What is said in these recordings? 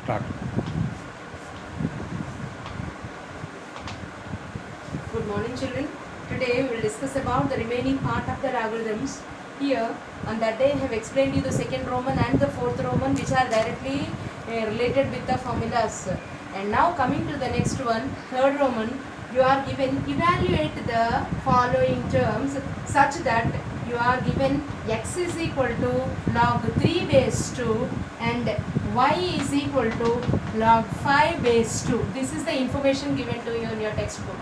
Start. Good morning, children. Today we will discuss about the remaining part of the logarithms. Here, on that day, I have explained you the second Roman and the fourth Roman, which are directly related with the formulas. And now coming to the next one, third Roman, you are given evaluate the following terms such that you are given x is equal to log 3 base 2 and y is equal to log 5 base 2. This is the information given to you in your textbook.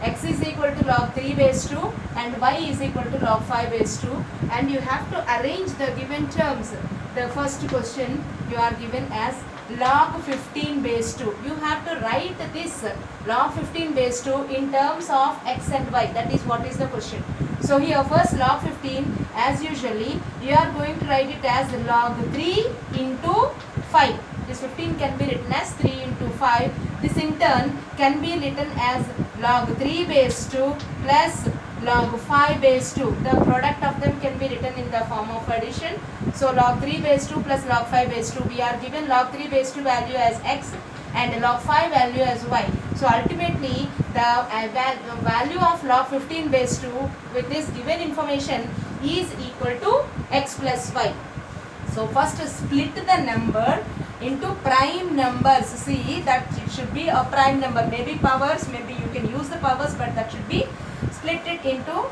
X is equal to log 3 base 2 and y is equal to log 5 base 2, and you have to arrange the given terms. The first question you are given as log 15 base 2. You have to write this log 15 base 2 in terms of x and y. That is what is the question. So here first log 15, as usually you are going to write it as log 3 into 5. This 15 can be written as 3 into 5. This in turn can be written as log 3 base 2 plus log 5 base 2. The product of them can be written in the form of addition. So log 3 base 2 plus log 5 base 2. We are given log 3 base 2 value as x and log 5 value as y. So ultimately the value of log 15 base 2 with this given information is equal to x plus y. So first split the number into prime numbers. See that it should be a prime number, maybe powers, maybe you can use the powers, but that should be split it into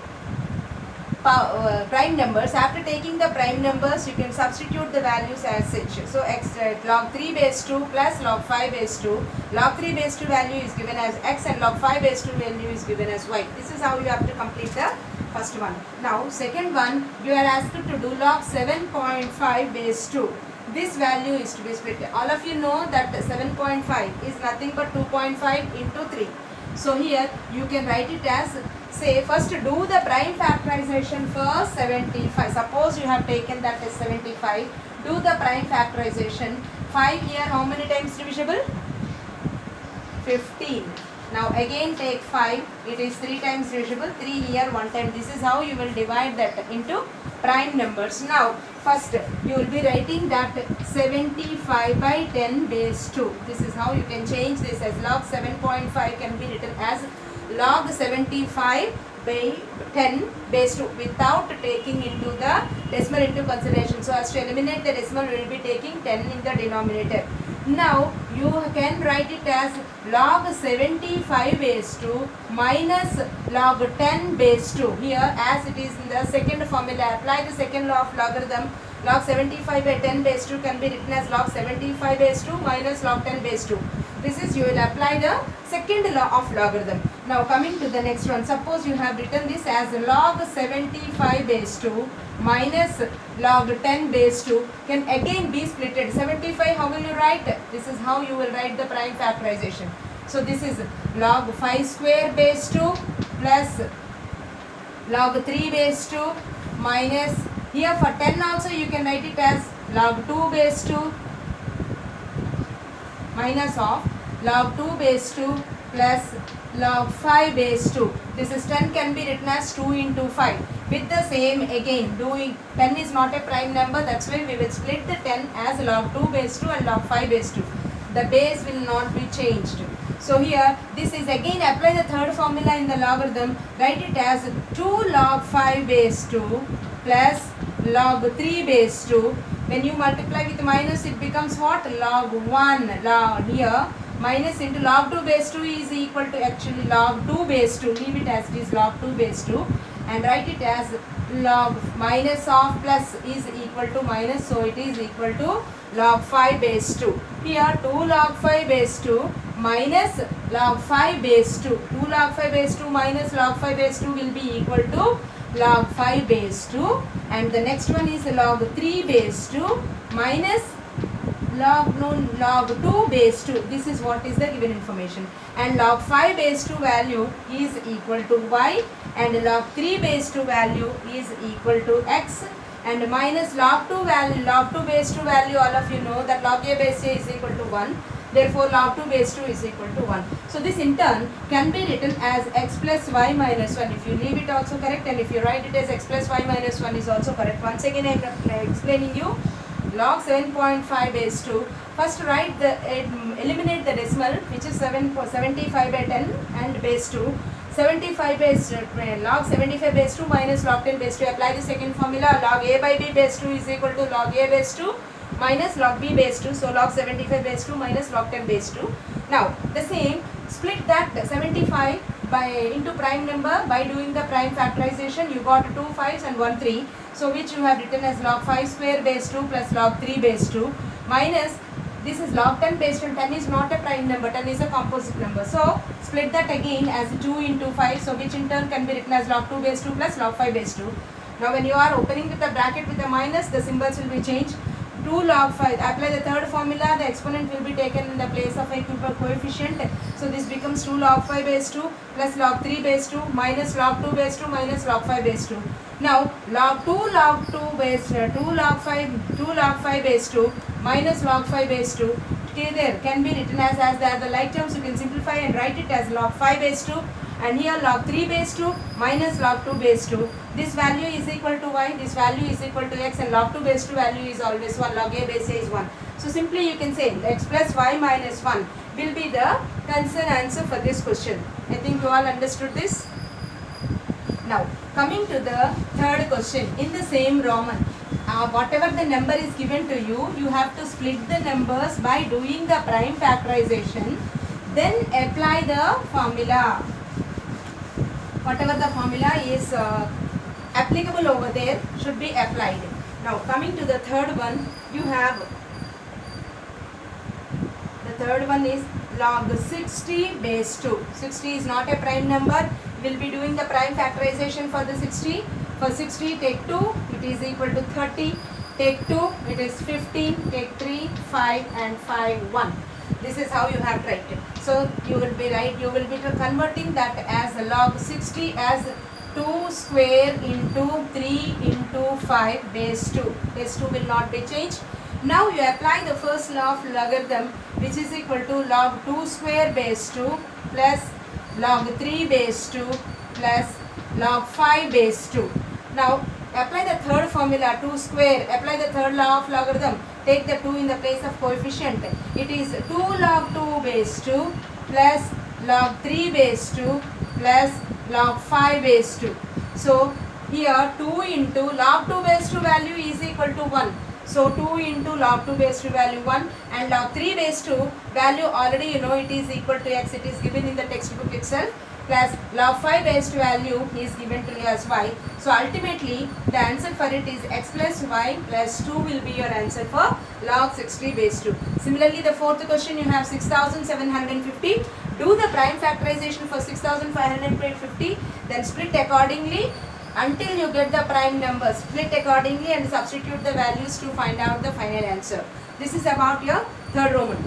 prime numbers. After taking the prime numbers, you can substitute the values as such. So x log 3 base 2 plus log 5 base 2. Log 3 base 2 value is given as x and log 5 base 2 value is given as y. This is how you have to complete the first one. Now second one, you are asked to do log 7.5 base 2. This value is to be split. All of you know that 7.5 is nothing but 2.5 into 3. So here you can write it as, say, first do the prime factorization for 75. Suppose you have taken that as 75. Do the prime factorization. 5 here how many times divisible? 15. Now again take 5. It is 3 times divisible. 3 here 1 time. This is how you will divide that into prime numbers. Now first you will be writing that 75 by 10 base 2. This is how you can change this as log 7.5 can be written as log 75 by 10 base 2 without taking into the decimal into consideration. So as to eliminate the decimal, we will be taking 10 in the denominator. Now you can write it as log 75 base 2 minus log 10 base 2. Here as it is in the second formula, apply the second law of logarithm. Log 75 by 10 base 2 can be written as log 75 base 2 minus log 10 base 2. This is you will apply the second law of logarithm. Now coming to the next one, suppose you have written this as log 75 base 2 minus log 10 base 2 can again be splitted. 75 how will you write? This is how you will write the prime factorization. So this is log 5 square base 2 plus log 3 base 2 minus, here for 10 also you can write it as log 2 base 2 minus of log 2 base 2 plus log 5 base 2. This is 10 can be written as 2 into 5. With the same again doing, 10 is not a prime number, that's why we will split the 10 as log 2 base 2 and log 5 base 2. The base will not be changed. So here this is again apply the third formula in the logarithm. Write it as 2 log 5 base 2 plus log 3 base 2. When you multiply with minus, it becomes what? Log 1. Log here minus into log 2 base 2 is equal to actually log 2 base 2. Leave it as it is log 2 base 2 and write it as log minus of plus is equal to minus, so it is equal to log 5 base 2. Here 2 log 5 base 2 minus log 5 base 2. 2 log 5 base 2 minus log 5 base 2 will be equal to log 5 base 2, and the next one is log 3 base 2 minus log 2 base 2. This is what is the given information, and log 5 base 2 value is equal to y and log 3 base 2 value is equal to x, and minus log 2 value, log 2 base 2 value, all of you know that log a base a is equal to 1. Therefore, log 2 base 2 is equal to 1. So, this in turn can be written as x plus y minus 1. If you leave it also correct, and if you write it as x plus y minus 1 is also correct. Once again, I am explaining you log 7.5 base 2. First write the eliminate the decimal, which is 75 by 10 and base 2. 75 base log 75 base 2 minus log 10 base 2. Apply the second formula. Log a by b base 2 is equal to log a base 2 minus log b base 2. So log 75 base 2 minus log 10 base 2. Now the same, split that 75 by into prime number by doing the prime factorization. You got 2 5s and 1 3. So which you have written as log 5 square base 2 plus log 3 base 2 minus this is log 10 base 10. 10 is not a prime number, 10 is a composite number. So split that again as 2 into 5. So which in turn can be written as log 2 base 2 plus log 5 base 2. Now when you are opening with the bracket with a minus, the symbols will be changed. 2 log 5, apply the third formula, the exponent will be taken in the place of a coefficient. So this becomes 2 log 5 base 2 plus log 3 base 2 minus log 2 base 2 minus log 5 base 2. Now log 2 log 2 base 2 log 5 base 2 minus log 5 base 2. Okay, there can be written as they are the like terms. You can simplify and write it as log 5 base 2, and here log 3 base 2 minus log 2 base 2. This value is equal to y, this value is equal to x, and log 2 base 2 value is always 1, log a base a is 1. So simply you can say x plus y minus 1 will be the concerned answer for this question. I think you all understood this. Now coming to the third question in the same Roman. Whatever the number is given to you, you have to split the numbers by doing the prime factorization, then apply the formula. Whatever the formula is applicable over there should be applied. Now coming to the third one, you have the third one is log 60 base 2. 60 is not a prime number. We will be doing the prime factorization for the 60. For 60, take 2, it is equal to 30. Take 2, it is 15. Take 3, 5 and 5, 1. This is how you have to write it. So you will be converting that as log 60 as 2 square into 3 into 5 base 2. Base 2 will not be changed. Now you apply the first law of logarithm, which is equal to log 2 square base 2 plus log 3 base 2 plus log 5 base 2. Now apply the third formula, 2 square, apply the third law of logarithm, take the 2 in the place of coefficient. It is 2 log 2 base 2 plus log 3 base 2 plus log 5 base 2. So here 2 into log 2 base 2 value is equal to 1. So 2 into log 2 base 2 value 1, and log 3 base 2 value already you know it is equal to x, it is given in the textbook itself, plus log 5 base 2 value is given to you as y. So ultimately the answer for it is x plus y plus 2 will be your answer for log 60 base 2. Similarly the fourth question, you have 6750. Do the prime factorization for 6550, then split accordingly until you get the prime numbers. Split accordingly and substitute the values to find out the final answer. This is about your third Roman.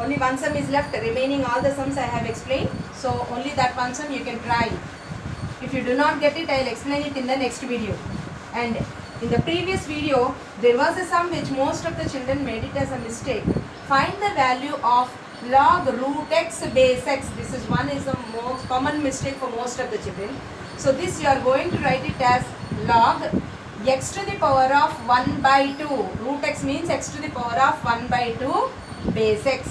Only one sum is left, remaining all the sums I have explained. So only that one sum you can try. If you do not get it, I will explain it in the next video. And in the previous video, there was a sum which most of the children made it as a mistake. Find the value of log root x base x. This is the most common mistake for most of the children. So this you are going to write it as log x to the power of 1 by 2. Root x means x to the power of 1 by 2 base x.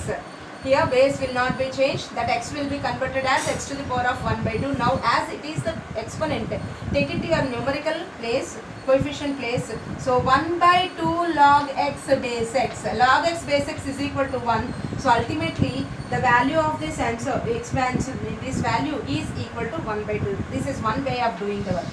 Here base will not be changed, that x will be converted as x to the power of 1 by 2. Now as it is the exponent, take it to your numerical place, coefficient place. So 1 by 2 log x base x. Log x base x is equal to 1. So ultimately the value of this answer, expansion, this value is equal to 1 by 2. This is one way of doing the work.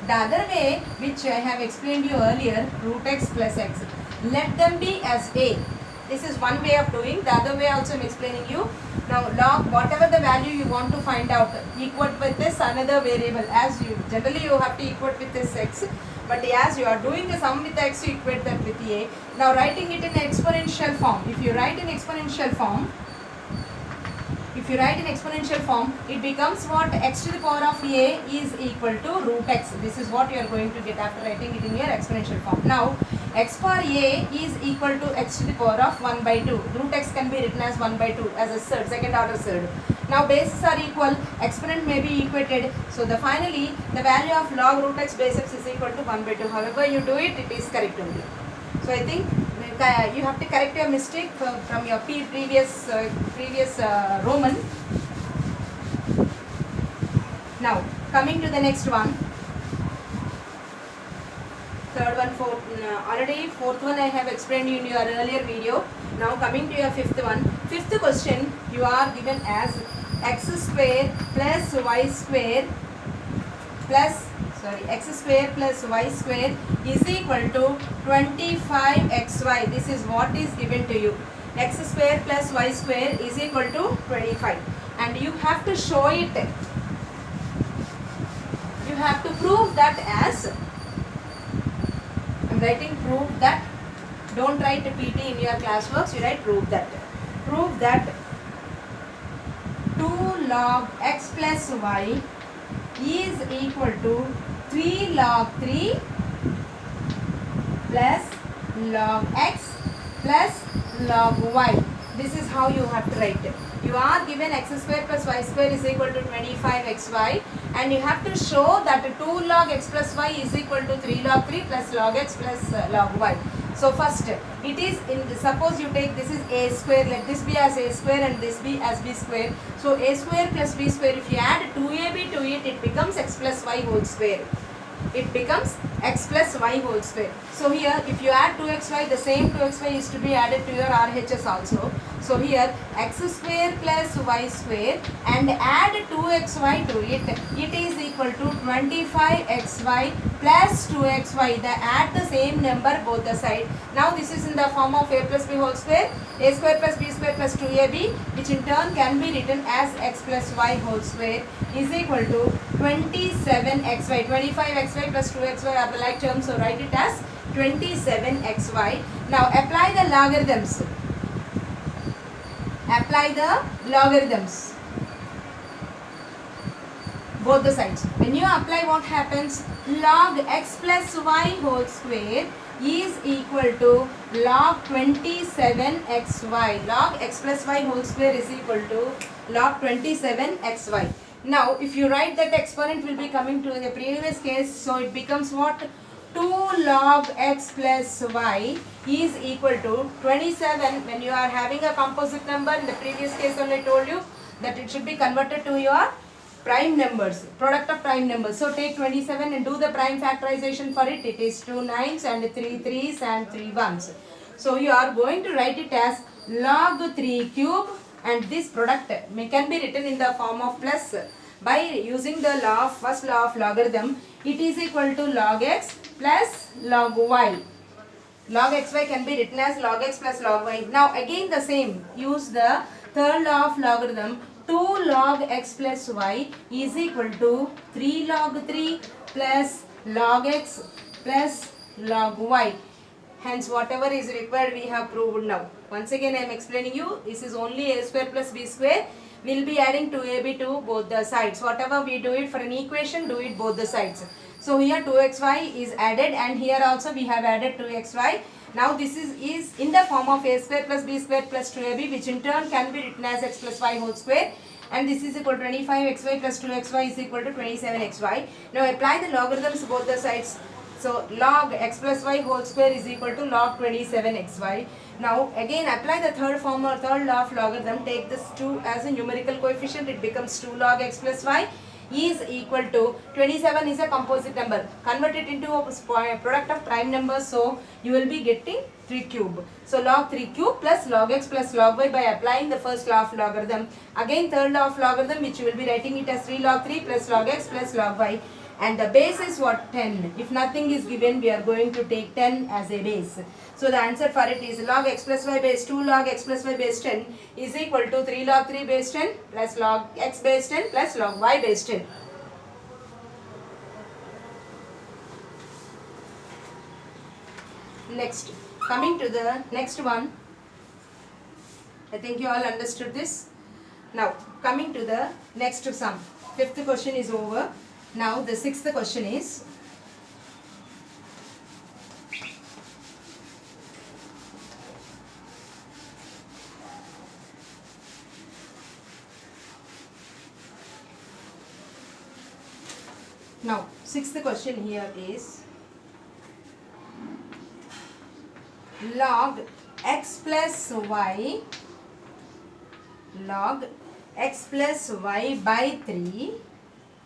The other way, which I have explained you earlier, root x plus x, let them be as a. This is one way of doing. The other way also I am explaining you. Now log whatever the value you want to find out, equate with this another variable. As you generally you have to equate with this x, but as you are doing the sum with x, you equate that with a. Now writing it in exponential form. If you write in exponential form, it becomes what? X to the power of a is equal to root x. This is what you are going to get after writing it in your exponential form. Now x power a is equal to x to the power of 1 by 2. Root x can be written as 1 by 2 as a second order surd. Now bases are equal, exponent may be equated. So the finally the value of log root x base x is equal to 1 by 2. However you do it, it is correct only. So I think you have to correct your mistake from your previous Roman. Now coming to the next one. Third one, already fourth one I have explained in your earlier video. Now coming to your fifth one. Fifth question, you are given as x square plus y square plus x square plus y square is equal to 25xy. This is what is given to you. X square plus y square is equal to 25, and you have to show it. You have to prove that as, I'm writing prove that. Don't write PT in your classworks, you write prove that. Prove that 2 log x plus y is equal to 3 log 3 plus log x plus log y. This is how you have to write it. You are given x square plus y square is equal to 25xy, and you have to show that 2 log x plus y is equal to 3 log 3 plus log x plus log y. So first it is suppose you take this is a square, let this be as a square and this be as b square. So a square plus b square, if you add 2ab to it, it becomes x plus y whole square. It becomes x plus y whole square. So here if you add 2xy, the same 2xy is to be added to your RHS also. So here x square plus y square and add 2xy to it, it is equal to 25xy plus 2xy. They add the same number both the side. Now this is in the form of a plus b whole square, a square plus b square plus 2ab, which in turn can be written as x plus y whole square is equal to 27xy. 25xy plus 2xy are the like terms, so write it as 27xy. Now apply the logarithms. Apply the logarithms both the sides. When you apply, what happens? Log x plus y whole square is equal to log 27xy. Log x plus y whole square is equal to log 27xy. Now if you write that exponent will be coming to the previous case, so it becomes what? 2 log x plus y is equal to 27. When you are having a composite number, in the previous case only I told you that it should be converted to your prime numbers, product of prime numbers. So take 27 and do the prime factorization for it. It is 2 9s and 3 3s and 3 1s. So you are going to write it as log 3 cube, and this product can be written in the form of plus by using the first law of logarithm. It is equal to log x plus log y. Log xy can be written as log x plus log y. Now again the same, use the third law of logarithm. 2 log x plus y is equal to 3 log 3 plus log x plus log y. Hence whatever is required we have proved now. Once again I am explaining you, this is only a square plus b square. We will be adding 2ab to both the sides. Whatever we do it for an equation, do it both the sides. So here 2xy is added, and here also we have added 2xy. Now this is in the form of a square plus b square plus 2ab, which in turn can be written as x plus y whole square. And this is equal to 25xy plus 2xy is equal to 27xy. Now apply the logarithms both the sides. So log x plus y whole square is equal to log 27xy. Now again apply the third law of logarithm. Take this 2 as a numerical coefficient. It becomes 2 log x plus y is equal to 27 is a composite number. Convert it into a product of prime numbers. So you will be getting 3 cube. So log 3 cube plus log x plus log y by applying the first law of logarithm. Again third law of logarithm, which you will be writing it as 3 log 3 plus log x plus log y. And the base is what? 10. If nothing is given, we are going to take 10 as a base. So the answer for it is log x plus y base 2 log x plus y base 10 is equal to 3 log 3 base 10 plus log x base 10 plus log y base 10. Next, coming to the next one. I think you all understood this. Now coming to the next sum. Fifth question is over. Now the sixth question is, Now, sixth question here is log x plus y by 3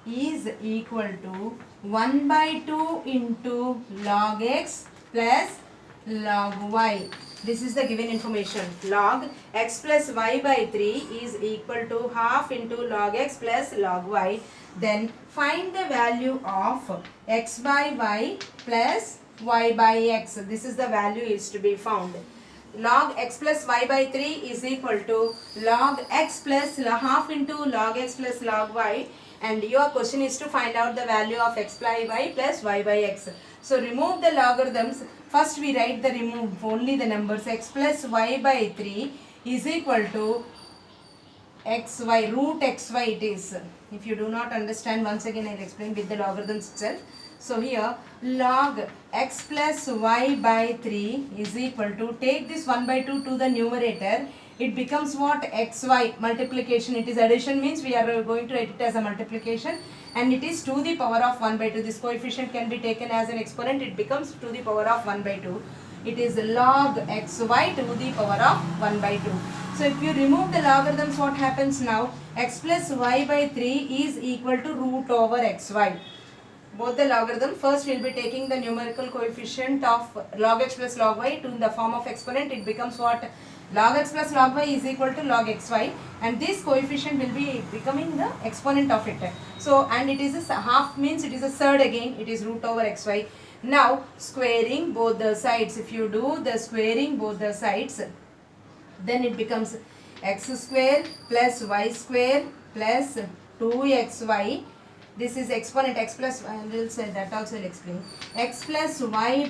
is equal to 1 by 2 into log x plus log y. This is the given information. Log x plus y by 3 is equal to half into log x plus log y. Then find the value of x by y plus y by x. This is the value is to be found. Log x plus y by 3 is equal to log x plus half into log x plus log y, and your question is to find out the value of x by y plus y by x. So remove the logarithms. First we write the remove only the numbers. X plus y by 3 is equal to xy, root xy it is. If you do not understand, once again I will explain with the logarithms itself. So here log x plus y by 3 is equal to, take this 1 by 2 to the numerator, it becomes what? Xy multiplication. It is addition, means we are going to write it as a multiplication, and it is to the power of 1 by 2. This coefficient can be taken as an exponent. It becomes to the power of 1 by 2. It is log xy to the power of 1 by 2. So if you remove the logarithms, what happens now? X plus y by 3 is equal to root over xy. Both the logarithm, first we will be taking the numerical coefficient of log x plus log y to the form of exponent. It becomes what? Log x plus log y is equal to log xy, and this coefficient will be becoming the exponent of it. So, and it is a half, means it is a third again, it is root over xy. Now squaring both the sides, if you do the squaring both the sides, then it becomes x square plus y square plus 2xy. This is exponent x plus, I will say that also I will explain. X plus y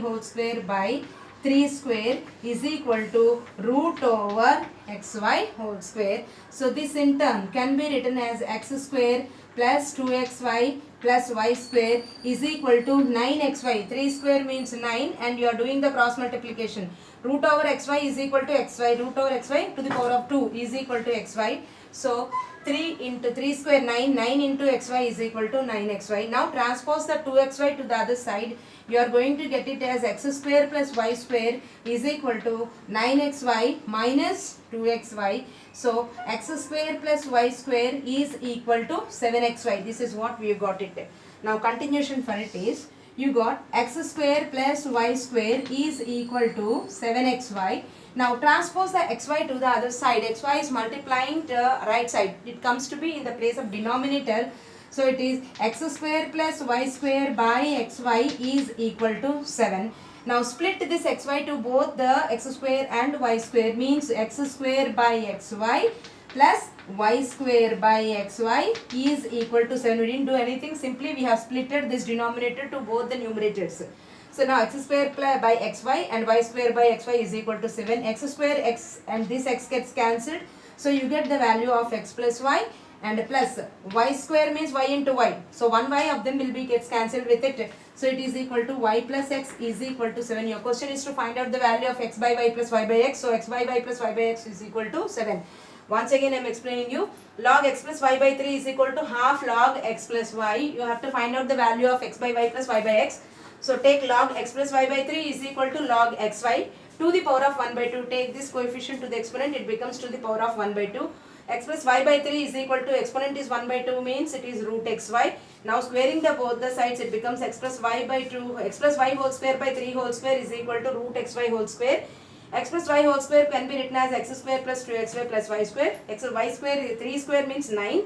whole square by 3 square is equal to root over xy whole square. So this in turn can be written as x square plus 2xy plus y square is equal to 9xy. 3 square means 9, and you are doing the cross multiplication. Root over xy is equal to xy. Root over xy to the power of 2 is equal to xy. So 3 into 3 square 9, 9 into xy is equal to 9xy. Now transpose the 2xy to the other side. You are going to get it as x square plus y square is equal to 9xy minus 2xy. So x square plus y square is equal to 7xy. This is what we got it. Now continuation for it is, you got x square plus y square is equal to 7xy. Now transpose the xy to the other side. Xy is multiplying the right side. It comes to be in the place of denominator. So it is x square plus y square by xy is equal to 7. Now split this xy to both the x square and y square, means x square by xy plus y square by xy is equal to 7. We didn't do anything, simply we have splitted this denominator to both the numerators. So now x square by xy and y square by xy is equal to 7. X square x and this x gets cancelled. So you get the value of x plus y, and plus y square means y into y. So one y of them will be gets cancelled with it. So it is equal to y plus x is equal to 7. Your question is to find out the value of x by y plus y by x. So x by y plus y by x is equal to 7. Once again I am explaining you. Log x plus y by 3 is equal to half log x plus y. You have to find out the value of x by y plus y by x. So take log x plus y by 3 is equal to log xy to the power of 1 by 2. Take this coefficient to the exponent, it becomes to the power of 1 by 2. X plus y by 3 is equal to, exponent is 1 by 2, means it is root xy. Now squaring the both the sides, it becomes x plus y by 2, x plus y whole square by 3 whole square is equal to root xy whole square. X plus y whole square can be written as x square plus 2xy plus y square. X y square, 3 square means 9.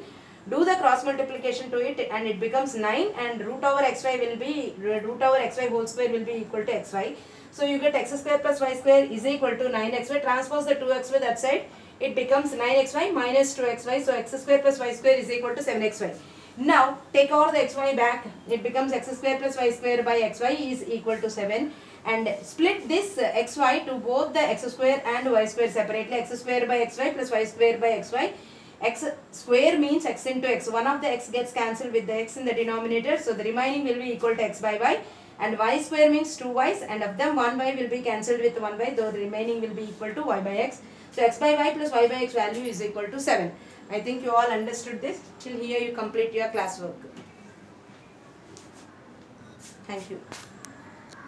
Do the cross multiplication to it and it becomes 9, and root over xy will be, root over xy whole square will be equal to xy. So you get x square plus y square is equal to 9xy. Transpose the 2xy that side, it becomes 9xy minus 2xy. So x square plus y square is equal to 7xy. Now take over the xy back, it becomes x square plus y square by xy is equal to 7. And split this xy to both the x square and y square separately. X square by xy plus y square by xy. X square means x into x. One of the x gets cancelled with the x in the denominator. So the remaining will be equal to x by y. And y square means 2 y's, and of them 1 y will be cancelled with 1 y. The remaining will be equal to y by x. So x by y plus y by x value is equal to 7. I think you all understood this. Till here you complete your classwork. Thank you.